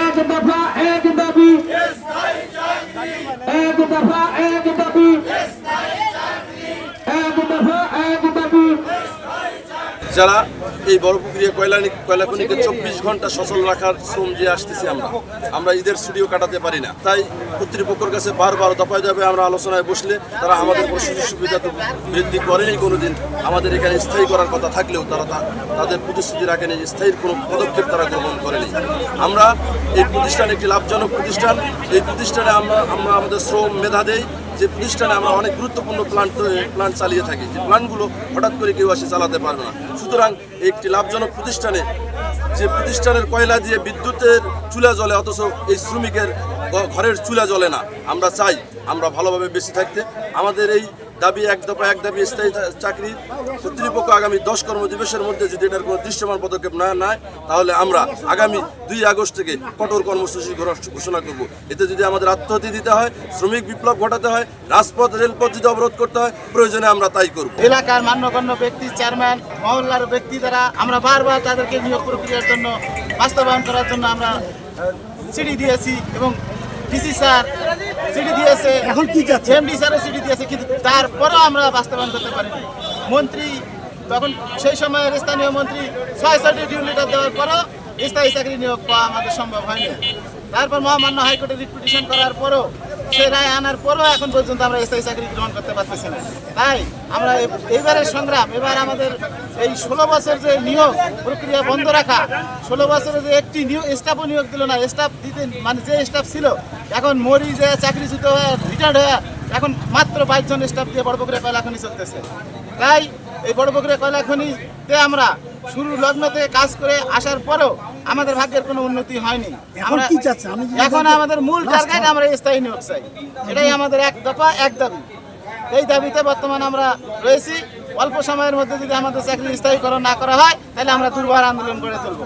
এক দফা এক দাবি, এক দফা এক দাবি, এক দফা এক দাবি। যারা এই বড়পুকুরিয়া কয়লা খনিকে 24 ঘন্টা সচল রাখার শ্রম দিয়ে আসতেছি আমরা ঈদের ছুটিও কাটাতে পারি না। তাই কর্তৃপক্ষের কাছে বারবার দফায় দফায় আমরা আলোচনায় বসলে তারা আমাদের কোনো সুযোগ সুবিধা তো বৃদ্ধি করেনি কোনোদিন। আমাদের এখানে স্থায়ী করার কথা থাকলেও তারা তাদের প্রতিশ্রুতি রাখেনি, স্থায়ী কোনো পদক্ষেপ তারা গ্রহণ করেনি। আমরা এই প্রতিষ্ঠান একটি লাভজনক প্রতিষ্ঠান। এই প্রতিষ্ঠানে আমরা আমাদের শ্রম মেধা দেই। যে প্রতিষ্ঠানে আমরা অনেক গুরুত্বপূর্ণ প্ল্যান্ট চালিয়ে থাকি, যে প্ল্যান্টগুলো হঠাৎ করে কেউ আসে চালাতে পারবে না। সুতরাং একটি লাভজনক প্রতিষ্ঠানে যে প্রতিষ্ঠানের কয়লা দিয়ে বিদ্যুতের চুলা জ্বলে, অথচ এই শ্রমিকের ঘরের চুলা জ্বলে না। আমরা চাই আমরা ভালোভাবে বেঁচে থাকতে। আমাদের এই দাবি এক দফা এক দাবি স্থায়ী চাকরি। কর্তৃপক্ষ আগামী 10 কর্মদিবসের মধ্যে যদি এটার কোনো দৃশ্যমান পদক্ষেপ না নেয়, তাহলে আমরা আগামী 2 আগস্ট থেকে কঠোর কর্মসূচি ঘোষণা করব। এতে যদি আমাদের আত্মহত্যা দিতে হয়, শ্রমিক বিপ্লব ঘটাতে হয়, রাজপথ রেলপথ যদি অবরোধ করতে হয়, প্রয়োজনে আমরা তাই করব। এলাকার মান্যগণ্য ব্যক্তি, চেয়ারম্যান, মহল্লার ব্যক্তি দ্বারা আমরা বারবার তাদেরকে নিয়োগ প্রক্রিয়ার জন্য বাস্তবায়ন করার জন্য আমরা চিঠি দিয়েছি এবং ডিসি স্যার চিঠি দিয়েছে, এখন কি যাচ্ছে এমডি স্যারও চিঠি দিয়েছে, কিন্তু তারপরেও আমরা বাস্তবায়ন করতে পারিনি। মন্ত্রী তখন সেই সময়ের স্থানীয় মন্ত্রী 6টি ডিউ লিটার দেওয়ার পরও স্থায়ী চাকরি নিয়োগ পাওয়া আমাদের সম্ভব হয়নি। তারপর মহামান্য হাইকোর্টে রিট পিটিশন করার পরও, সে রায় আনার পরও এখন পর্যন্ত আমরা স্থায়ী চাকরি গ্রহণ করতে পারতেছি না। তাই আমরা এইবারের সংগ্রাম, এবার আমাদের এই 16 বছর যে নিয়োগ প্রক্রিয়া বন্ধ রাখা, 16 বছরে যে একটি স্টাফও নিয়োগ দিল না, স্টাফ দিতে মানে যে স্টাফ ছিল এখন মরি যে চাকরিচ্যুত হয়ে রিটায়ার্ড হয়ে এখন মাত্র 22 জন স্টাফ দিয়ে বড়পুকুরিয়া কয়লা খনি চলতেছে। তাই এই বড়পুকুরিয়া কয়লা খনিতে আমরা শুরু লগ্ন থেকে কাজ করে আসার পরেও আমাদের ভাগ্যের কোনো উন্নতি হয়নি। এখন আমাদের মূল টার্গেট আমরা স্থায়ী নিয়োগ চাই। এটাই আমাদের এক দফা এক দাবি। এই দাবিতে বর্তমানে আমরা রয়েছি। অল্প সময়ের মধ্যে যদি আমাদের চাকরি স্থায়ীকরণ না করা হয়, তাহলে আমরা দুর্বার আন্দোলন করে তুলব।